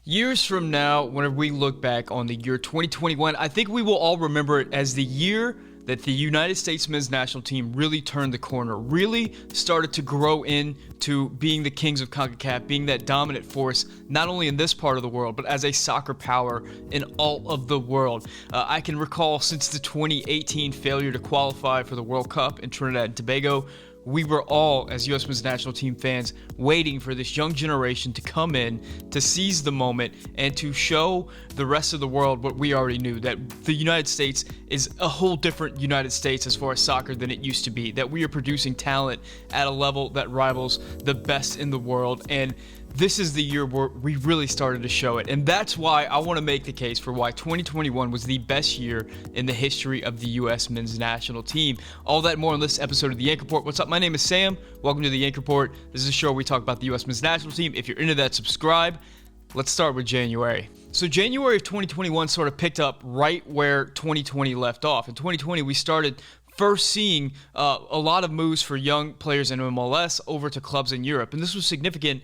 Years from now, whenever we look back on the year 2021, I think we will all remember it as the year that the United States men's national team really turned the corner, really started to grow into being the kings of CONCACAF, being that dominant force, not only in this part of the world, but as a soccer power in all of the world. I can recall since the 2018 failure to qualify for the World Cup in Trinidad and Tobago, we were all, as U.S. men's national team fans, waiting for this young generation to come in, to seize the moment, and to show the rest of the world what we already knew, that the United States is a whole different United States as far as soccer than it used to be, that we are producing talent at a level that rivals the best in the world, and this is the year where we really started to show it. And that's why I want to make the case for why 2021 was the best year in the history of the U.S. men's national team. All that and more on this episode of The Yank Report. What's up? My name is Sam. Welcome to The Yank Report. This is a show where we talk about the U.S. men's national team. If you're into that, subscribe. Let's start with January. So January of 2021 sort of picked up right where 2020 left off. In 2020, we started first seeing a lot of moves for young players in MLS over to clubs in Europe. And this was significant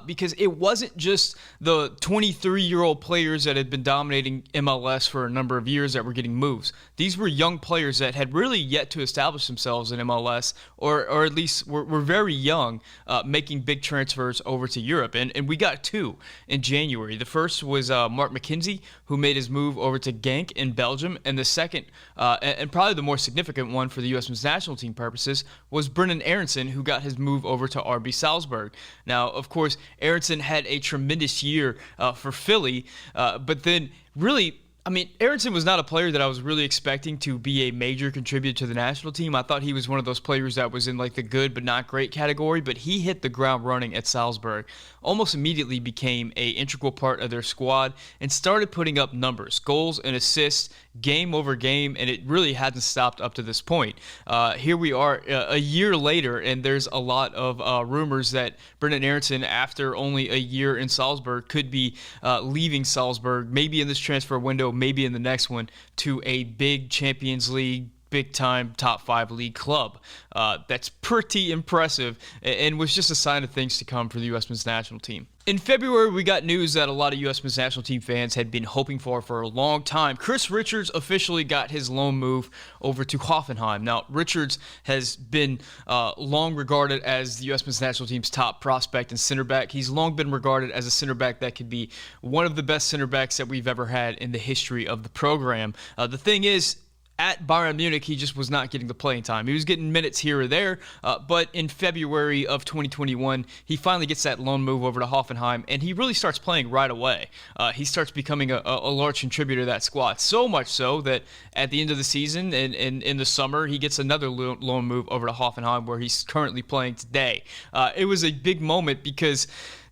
because it wasn't just the 23-year-old players that had been dominating MLS for a number of years that were getting moves. These were young players that had really yet to establish themselves in MLS, or at least were very young, making big transfers over to Europe. And we got two in January. The first was Mark McKenzie, who made his move over to Genk in Belgium. And the second, and probably the more significant one for the U.S. men's national team purposes, was Brenden Aaronson, who got his move over to RB Salzburg. Now, of course, Aaronson had a tremendous year for Philly, but then really, Aaronson was not a player that I was really expecting to be a major contributor to the national team. I thought he was one of those players that was in like the good but not great category, but he hit the ground running at Salzburg, almost immediately became an integral part of their squad, and started putting up numbers, goals and assists, game over game, and it really hasn't stopped up to this point. Here we are a year later, and there's a lot of rumors that Brenden Aaronson, after only a year in Salzburg, could be leaving Salzburg, maybe in this transfer window, maybe in the next one, to a big Champions League, big-time top-5 league club. That's pretty impressive and was just a sign of things to come for the U.S. men's national team. In February, we got news that a lot of U.S. men's national team fans had been hoping for a long time. Chris Richards officially got his loan move over to Hoffenheim. Now, Richards has been long regarded as the U.S. men's national team's top prospect and center back. He's long been regarded as a center back that could be one of the best center backs that we've ever had in the history of the program. The thing is, at Bayern Munich, he just was not getting the playing time. He was getting minutes here or there, but in February of 2021, he finally gets that loan move over to Hoffenheim, and he really starts playing right away. He starts becoming a large contributor to that squad, so much so that at the end of the season and in the summer, he gets another loan move over to Hoffenheim, where he's currently playing today. It was a big moment because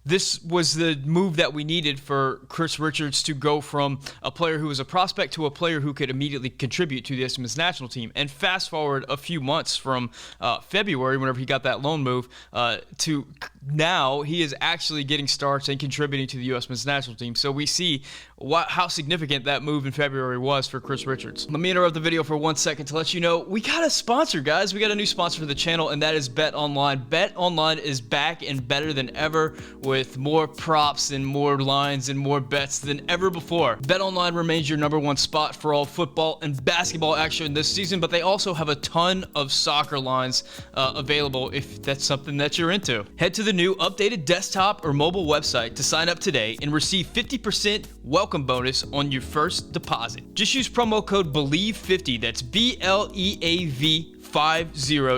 this was the move that we needed for Chris Richards to go from a player who was a prospect to a player who could immediately contribute to the U.S. men's national team. And fast forward a few months from February, whenever he got that loan move, to now, he is actually getting starts and contributing to the U.S. men's national team. So we see how significant that move in February was for Chris Richards. Let me interrupt the video for 1 second to let you know we got a sponsor, guys. We got a new sponsor for the channel, and that is BetOnline. BetOnline is back and better than ever with more props and more lines and more bets than ever before. BetOnline remains your #1 spot for all football and basketball action this season, but they also have a ton of soccer lines available if that's something that you're into. Head to the new updated desktop or mobile website to sign up today and receive 50% welcome bonus on your first deposit. Just use promo code BELIEVE50, that's BLEAV50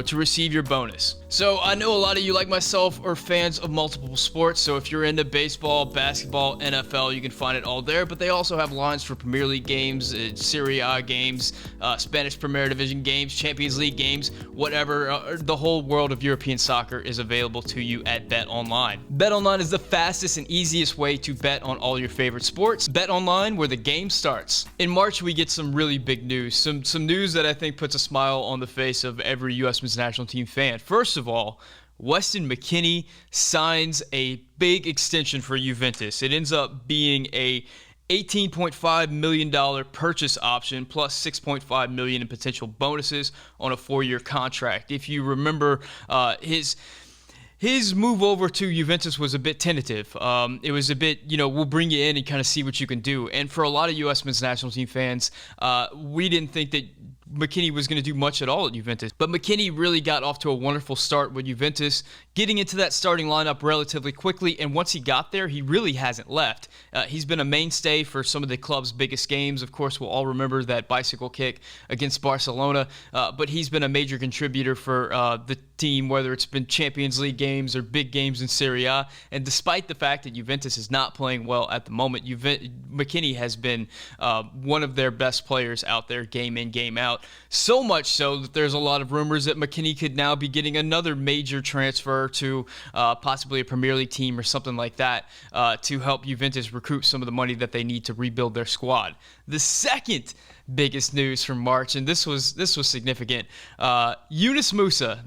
to receive your bonus. So I know a lot of you, like myself, are fans of multiple sports. So if you're into baseball, basketball, NFL, you can find it all there. But they also have lines for Premier League games, Serie A games, Spanish Premier Division games, Champions League games, whatever. The whole world of European soccer is available to you at BetOnline. BetOnline is the fastest and easiest way to bet on all your favorite sports. BetOnline, where the game starts. In March, we get some really big news. Some news that I think puts a smile on the face of every U.S. men's national team fan. First of all, Weston McKennie signs a big extension for Juventus. It ends up being a $18.5 million purchase option plus $6.5 million in potential bonuses on a 4-year contract. If you remember, his move over to Juventus was a bit tentative. It was a bit, we'll bring you in and kind of see what you can do. And for a lot of U.S. men's national team fans, we didn't think that McKennie was going to do much at all at Juventus. But McKennie really got off to a wonderful start with Juventus, getting into that starting lineup relatively quickly. And once he got there, he really hasn't left. He's been a mainstay for some of the club's biggest games. Of course, we'll all remember that bicycle kick against Barcelona. But he's been a major contributor for the team, whether it's been Champions League games or big games in Serie A. And despite the fact that Juventus is not playing well at the moment, McKennie has been one of their best players out there, game in, game out. So much so that there's a lot of rumors that McKennie could now be getting another major transfer to possibly a Premier League team or something like that to help Juventus recoup some of the money that they need to rebuild their squad. The second biggest news from March, and this was significant. Yunus Musa,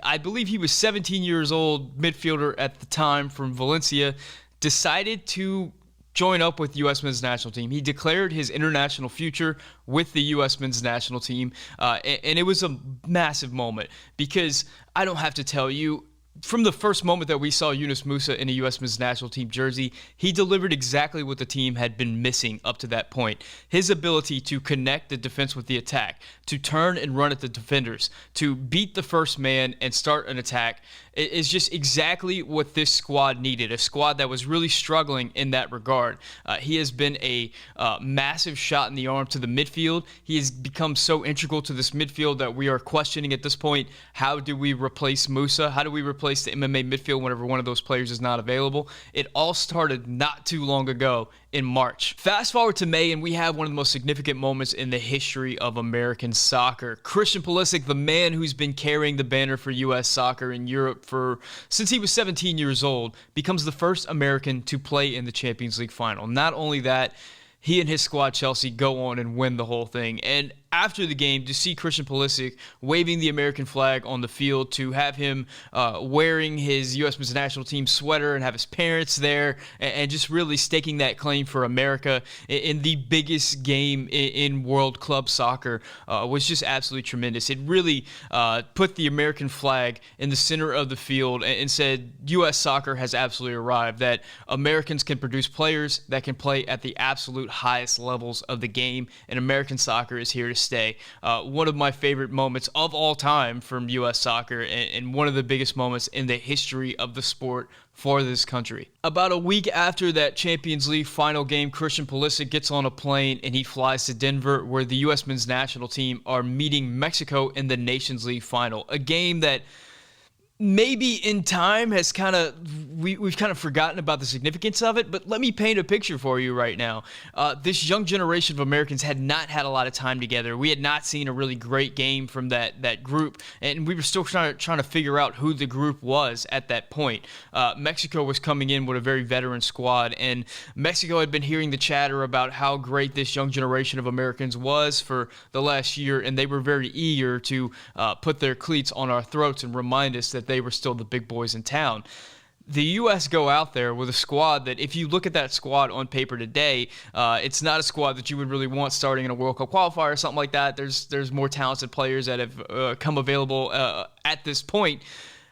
I believe he was 17 years old, midfielder at the time from Valencia, decided to join up with U.S. men's national team. He declared his international future with the U.S. men's national team, and it was a massive moment because I don't have to tell you, from the first moment that we saw Yunus Musa in a U.S. men's national team jersey, he delivered exactly what the team had been missing up to that point. His ability to connect the defense with the attack, to turn and run at the defenders, to beat the first man and start an attack is just exactly what this squad needed, a squad that was really struggling in that regard. He has been a massive shot in the arm to the midfield. He has become so integral to this midfield that we are questioning at this point, how do we replace Musa? How do we replace the MMA midfield whenever one of those players is not available? It all started not too long ago in March. Fast forward to May, and we have one of the most significant moments in the history of American soccer. Christian Pulisic, the man who's been carrying the banner for U.S. soccer in Europe since he was 17 years old, becomes the first American to play in the Champions League final. Not only that, he and his squad, Chelsea, go on and win the whole thing. And after the game, to see Christian Pulisic waving the American flag on the field, to have him wearing his U.S. men's national team sweater and have his parents there, and just really staking that claim for America in the biggest game in world club soccer was just absolutely tremendous. It really put the American flag in the center of the field and said U.S. soccer has absolutely arrived, that Americans can produce players that can play at the absolute highest levels of the game, and American soccer is here to stay. One of my favorite moments of all time from U.S. soccer, and one of the biggest moments in the history of the sport for this country. About a week after that Champions League final game, Christian Pulisic gets on a plane and he flies to Denver, where the U.S. men's national team are meeting Mexico in the Nations League final. A game that maybe in time has we've kind of forgotten about the significance of it, but let me paint a picture for you right now. This young generation of Americans had not had a lot of time together. We had not seen a really great game from that group, and we were still trying to figure out who the group was at that point. Mexico was coming in with a very veteran squad, and Mexico had been hearing the chatter about how great this young generation of Americans was for the last year, and they were very eager to put their cleats on our throats and remind us that they were still the big boys in town. The U.S. go out there with a squad that, if you look at that squad on paper today, it's not a squad that you would really want starting in a World Cup qualifier or something like that. There's more talented players that have come available at this point.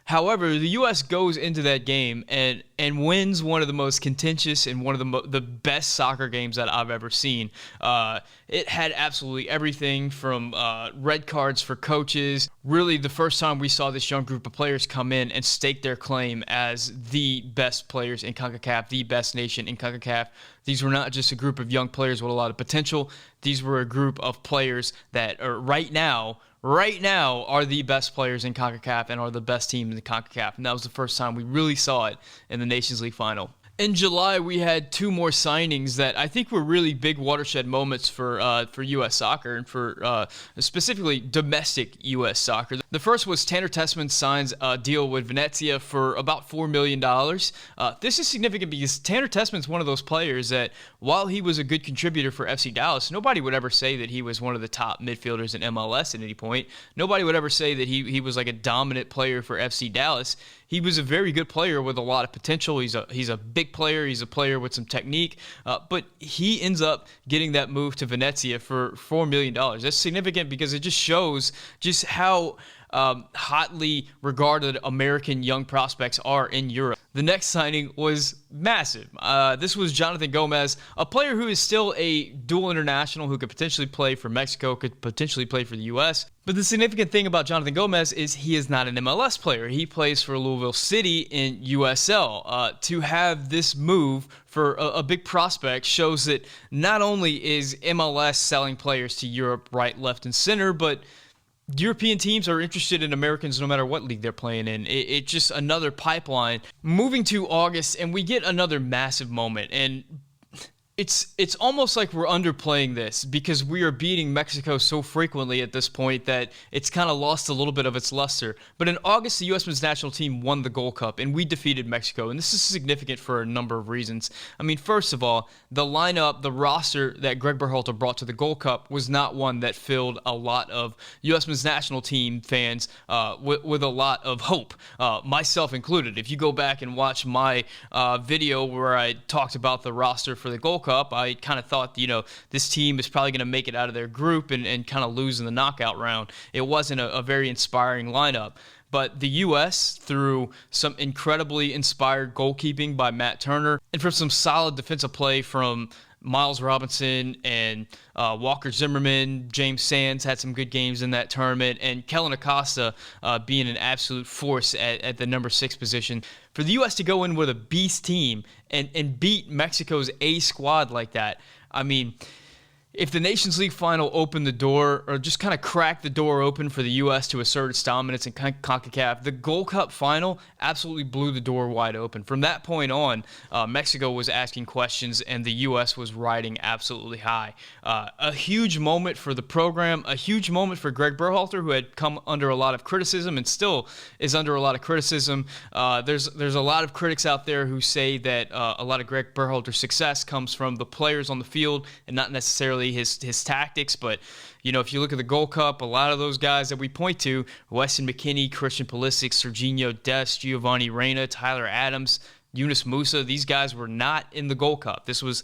However, the U.S. goes into that game and wins one of the most contentious and one of the best soccer games that I've ever seen. It had absolutely everything from red cards for coaches. Really, the first time we saw this young group of players come in and stake their claim as the best players in CONCACAF, the best nation in CONCACAF. These were not just a group of young players with a lot of potential. These were a group of players that are right now are the best players in CONCACAF and are the best team in the CONCACAF. And that was the first time we really saw it in the Nations League final. In July, we had two more signings that I think were really big watershed moments for U.S. soccer and for specifically domestic U.S. soccer. The first was Tanner Tessman signs a deal with Venezia for about $4 million. This is significant because Tanner Tessman's one of those players that, while he was a good contributor for FC Dallas, nobody would ever say that he was one of the top midfielders in MLS at any point. Nobody would ever say that he was like a dominant player for FC Dallas. He was a very good player with a lot of potential. He's a big player. He's a player with some technique. But he ends up getting that move to Venezia for $4 million. That's significant because it just shows just how hotly regarded American young prospects are in Europe. The next signing was massive. This was Jonathan Gomez, a player who is still a dual international who could potentially play for Mexico, could potentially play for the U.S. But the significant thing about Jonathan Gomez is he is not an MLS player. He plays for Louisville City in USL. To have this move for a big prospect shows that not only is MLS selling players to Europe right, left, and center, but European teams are interested in Americans no matter what league they're playing in. It's just another pipeline. Moving to August, and we get another massive moment. And it's almost like we're underplaying this because we are beating Mexico so frequently at this point that it's kind of lost a little bit of its luster. But in August, the U.S. men's national team won the Gold Cup, and we defeated Mexico. And this is significant for a number of reasons. I mean, first of all, the lineup, the roster that Greg Berhalter brought to the Gold Cup was not one that filled a lot of U.S. men's national team fans with a lot of hope, myself included. If you go back and watch my video where I talked about the roster for the Gold Cup, I kind of thought, this team is probably going to make it out of their group and kind of lose in the knockout round. It wasn't a very inspiring lineup. But the U.S., through some incredibly inspired goalkeeping by Matt Turner and from some solid defensive play from Miles Robinson and Walker Zimmerman, James Sands had some good games in that tournament, and Kellen Acosta being an absolute force at the number 6 position. For the U.S. to go in with a beast team and beat Mexico's A squad like that, I mean, if the Nations League final opened the door or just kind of cracked the door open for the U.S. to assert its dominance in CONCACAF, the Gold Cup final absolutely blew the door wide open. From that point on, Mexico was asking questions and the U.S. was riding absolutely high. A huge moment for the program, a huge moment for Greg Berhalter, who had come under a lot of criticism and still is under a lot of criticism. There's a lot of critics out there who say that a lot of Greg Berhalter's success comes from the players on the field and not necessarily his tactics. But if you look at the Gold Cup, a lot of those guys that we point to, Weston McKennie, Christian Pulisic, Serginho Dest, Giovanni Reyna, Tyler Adams, Yunus Musa, these guys were not in the Gold Cup. This was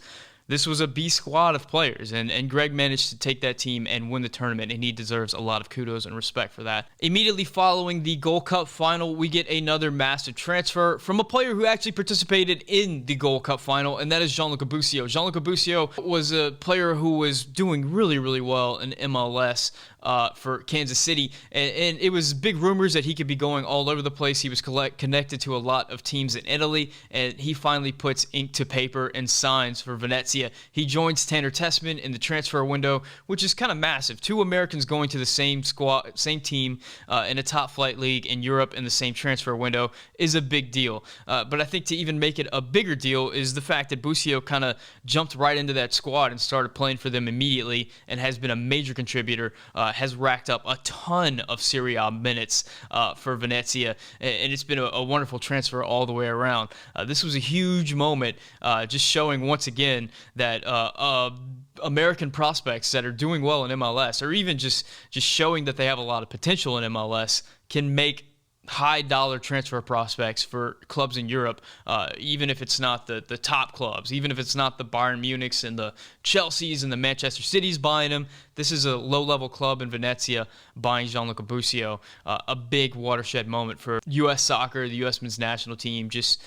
a B squad of players, and Greg managed to take that team and win the tournament, and he deserves a lot of kudos and respect for that. Immediately following the Gold Cup final, we get another massive transfer from a player who actually participated in the Gold Cup final, and that is Gianluca Busio. Gianluca Busio was a player who was doing really, really well in MLS for Kansas City, and it was big rumors that he could be going all over the place. He was connected to a lot of teams in Italy, and he finally puts ink to paper and signs for Venezia. He joins Tanner Tessman in the transfer window, which is kind of massive. 2 Americans going to the same team in a top flight league in Europe in the same transfer window is a big deal. But I think to even make it a bigger deal is the fact that Busio kind of jumped right into that squad and started playing for them immediately and has been a major contributor, has racked up a ton of Serie A minutes for Venezia, and it's been a wonderful transfer all the way around. This was a huge moment, just showing once again that American prospects that are doing well in MLS, or even just showing that they have a lot of potential in MLS, can make high dollar transfer prospects for clubs in Europe, even if it's not the top clubs, even if it's not the Bayern Munichs and the Chelseas and the Manchester Cities buying him. This is a low-level club in Venezia buying Gianluca Busio. A big watershed moment for U.S. soccer, the U.S. men's national team, just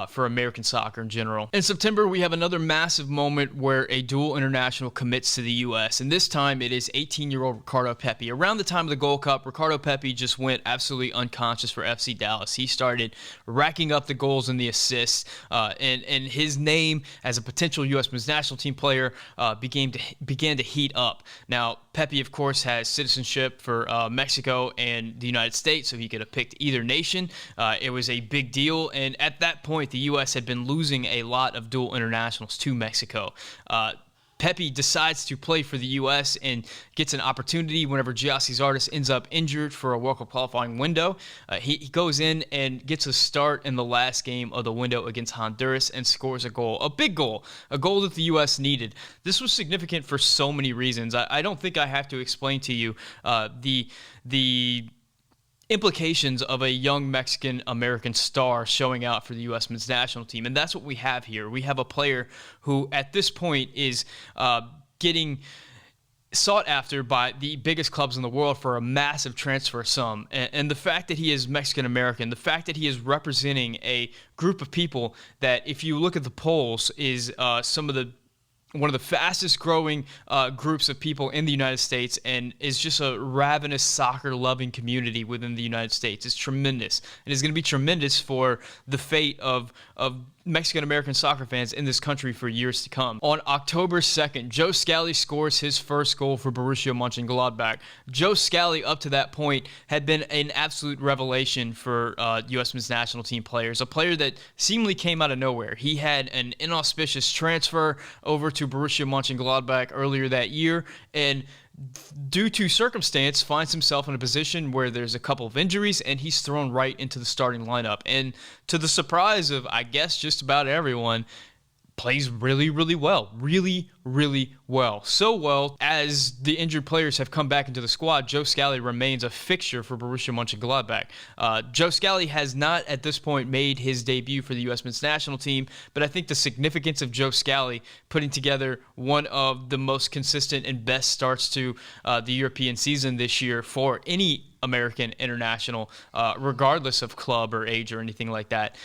for American soccer in general. In September, we have another massive moment where a dual international commits to the U.S., and this time it is 18-year-old Ricardo Pepe. Around the time of the Gold Cup, Ricardo Pepe just went absolutely unconscious for FC Dallas. He started racking up the goals and the assists, and his name as a potential U.S. men's national team player began to heat up. Now, Pepe, of course, has citizenship for Mexico and the United States, so he could have picked either nation. It was a big deal, and at that point, the U.S. had been losing a lot of dual internationals to Mexico. Pepe decides to play for the U.S. and gets an opportunity whenever Giassi Zardes ends up injured for a World Cup qualifying window. He goes in and gets a start in the last game of the window against Honduras and scores a goal, a big goal, a goal that the U.S. needed. This was significant for so many reasons. I don't think I have to explain to you the implications of a young Mexican-American star showing out for the U.S. men's national team. And that's what we have here. We have a player who, at this point, is getting sought after by the biggest clubs in the world for a massive transfer sum. And the fact that he is Mexican American, the fact that he is representing a group of people that, if you look at the polls, is one of the fastest growing groups of people in the United States, and is just a ravenous soccer loving community within the United States. It's tremendous. And it's going to be tremendous for the fate of Mexican American soccer fans in this country for years to come. On October 2nd, Joe Scally scores his first goal for Borussia Mönchengladbach. Joe Scally, up to that point, had been an absolute revelation for U.S. men's national team players, a player that seemingly came out of nowhere. He had an inauspicious transfer over to Borussia Mönchengladbach earlier that year, and due to circumstance, finds himself in a position where there's a couple of injuries, and he's thrown right into the starting lineup. And to the surprise of, I guess, just about everyone, plays really, really well. Really, really well. So well, as the injured players have come back into the squad, Joe Scally remains a fixture for Borussia Mönchengladbach. Joe Scally has not, at this point, made his debut for the U.S. men's national team, but I think the significance of Joe Scally putting together one of the most consistent and best starts to the European season this year for any American international, regardless of club or age or anything like that,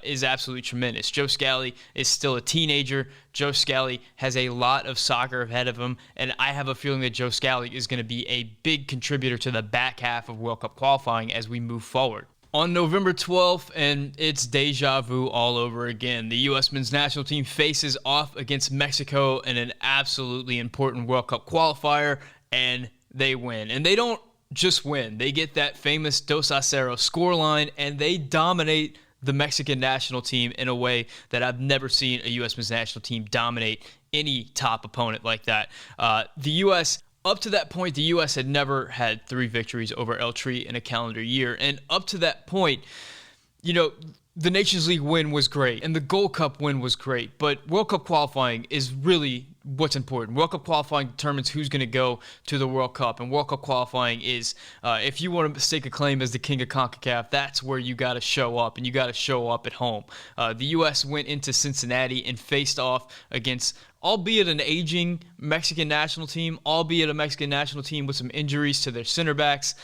is absolutely tremendous. Joe Scally is still a teenager. Joe Scally has a lot of soccer ahead of him, and I have a feeling that Joe Scally is going to be a big contributor to the back half of World Cup qualifying as we move forward. On November 12th, and it's deja vu all over again, the U.S. men's national team faces off against Mexico in an absolutely important World Cup qualifier, and they win. And they don't just win. They get that famous 2-0 scoreline, and they dominate the Mexican national team in a way that I've never seen a U.S. men's national team dominate any top opponent like that. The U.S., up to that point, the U.S. had never had 3 victories over El Tri in a calendar year. And up to that point, you know, the Nations League win was great, and the Gold Cup win was great, but World Cup qualifying is really what's important. World Cup qualifying determines who's going to go to the World Cup, and World Cup qualifying is, if you want to stake a claim as the king of CONCACAF, that's where you got to show up, and you got to show up at home. The U.S. went into Cincinnati and faced off against, albeit an aging Mexican national team, albeit a Mexican national team with some injuries to their center backs.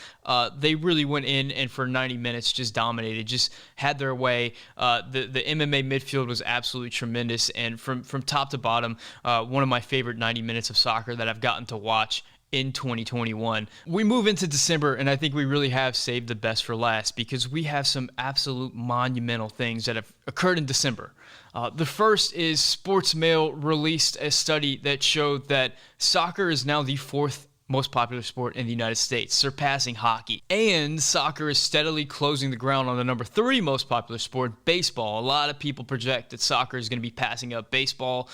They really went in and for 90 minutes just dominated, just had their way. The MMA midfield was absolutely tremendous, and from top to bottom, one of my favorite 90 minutes of soccer that I've gotten to watch in 2021. We move into December, and I think we really have saved the best for last, because we have some absolute monumental things that have occurred in December. The first is Sports Mail released a study that showed that soccer is now the 4th most popular sport in the United States, surpassing hockey. And soccer is steadily closing the ground on the number 3 most popular sport, baseball. A lot of people project that soccer is going to be passing up baseball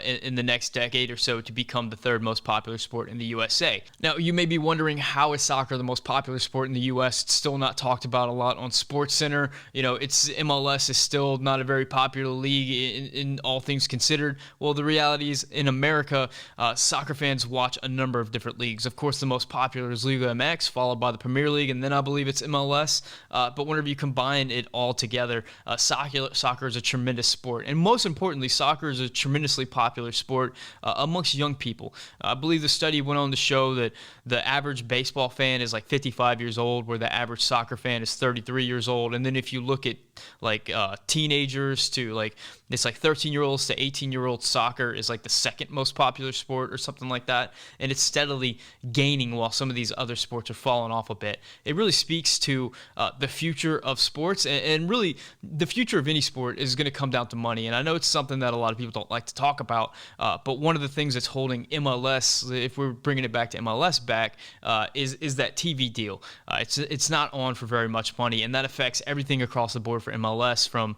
in the next decade or so to become the 3rd most popular sport in the USA. Now, you may be wondering, how is soccer the most popular sport in the US? It's still not talked about a lot on SportsCenter. You know, MLS is still not a very popular league in all things considered. Well, the reality is, in America, soccer fans watch a number of different leagues. Of course, the most popular is Liga MX, followed by the Premier League, and then I believe it's MLS. But whenever you combine it all together, soccer is a tremendous sport. And most importantly, soccer is a tremendously popular sport amongst young people. I believe the study went on to show that the average baseball fan is like 55 years old, where the average soccer fan is 33 years old. And then if you look at like teenagers to like, it's like 13-year-olds to 18-year-olds, soccer is like the 2nd most popular sport or something like that. And it's steadily gaining while some of these other sports are falling off a bit. It really speaks to the future of sports, and really the future of any sport is going to come down to money. And I know it's something that a lot of people don't like to talk about, but one of the things that's holding MLS, if we're bringing it back to MLS back, is that TV deal. It's not on for very much money, and that affects everything across the board for MLS, from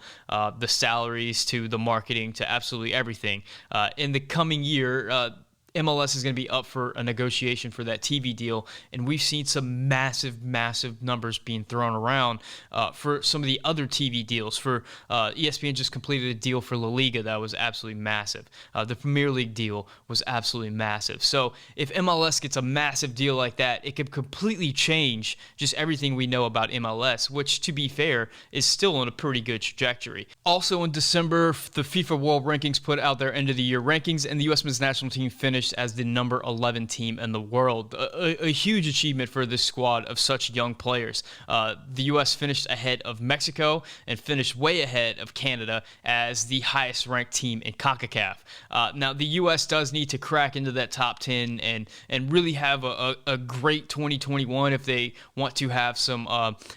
the salaries to the marketing to absolutely everything. In the coming year, MLS is going to be up for a negotiation for that TV deal, and we've seen some massive, massive numbers being thrown around for some of the other TV deals. For ESPN just completed a deal for La Liga that was absolutely massive. The Premier League deal was absolutely massive. So if MLS gets a massive deal like that, it could completely change just everything we know about MLS, which, to be fair, is still on a pretty good trajectory. Also in December, the FIFA World Rankings put out their end-of-the-year rankings, and the U.S. men's national team finished finished as the number 11 team in the world. A huge achievement for this squad of such young players. The U.S. finished ahead of Mexico and finished way ahead of Canada as the highest ranked team in CONCACAF. Now, the U.S. does need to crack into that top 10 and really have a great 2021 if they want to have some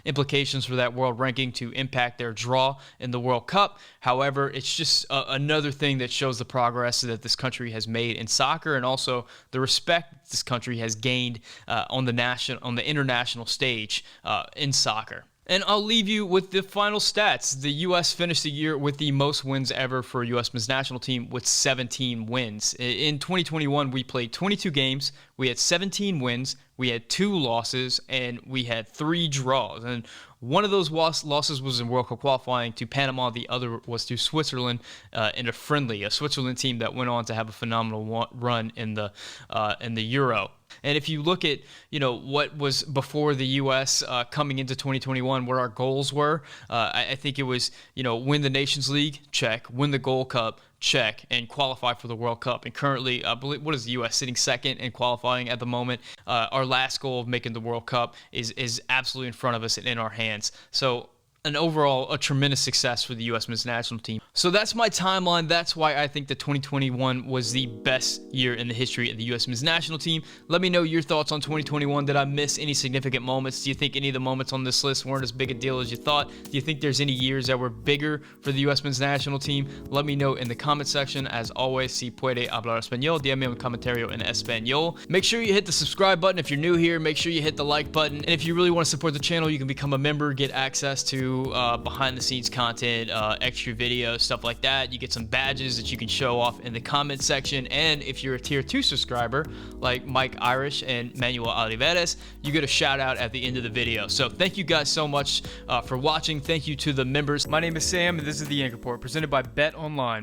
implications for that world ranking to impact their draw in the World Cup. However, it's just another thing that shows the progress that this country has made in soccer, and also the respect this country has gained on the international stage in soccer. And I'll leave you with the final stats. The U.S. finished the year with the most wins ever for U.S. men's national team with 17 wins. In 2021, we played 22 games. We had 17 wins. We had 2 losses, and we had 3 draws. And one of those losses was in World Cup qualifying to Panama. The other was to Switzerland in a friendly, a Switzerland team that went on to have a phenomenal run in the Euro. And if you look at, what was before the U.S. Coming into 2021, what our goals were, I think it was, win the Nations League, check, win the Gold Cup, check, and qualify for the World Cup. And currently, I believe, what is the U.S. sitting second in qualifying at the moment? Our last goal of making the World Cup is absolutely in front of us and in our hands. So a tremendous success for the U.S. men's national team. So that's my timeline. That's why I think that 2021 was the best year in the history of the U.S. men's national team. Let me know your thoughts on 2021. Did I miss any significant moments? Do you think any of the moments on this list weren't as big a deal as you thought? Do you think there's any years that were bigger for the U.S. men's national team? Let me know in the comment section. As always, si puede hablar español, dígame un comentario en español. Make sure you hit the subscribe button if you're new here. Make sure you hit the like button. And if you really want to support the channel, you can become a member, get access to behind the scenes content, extra videos, stuff like that. You get some badges that you can show off in the comment section. And if you're a tier 2 subscriber like Mike Irish and Manuel Oliveres, you get a shout out at the end of the video. So thank you guys so much for watching. Thank you to the members. My name is Sam and this is the Yank Report presented by Bet Online.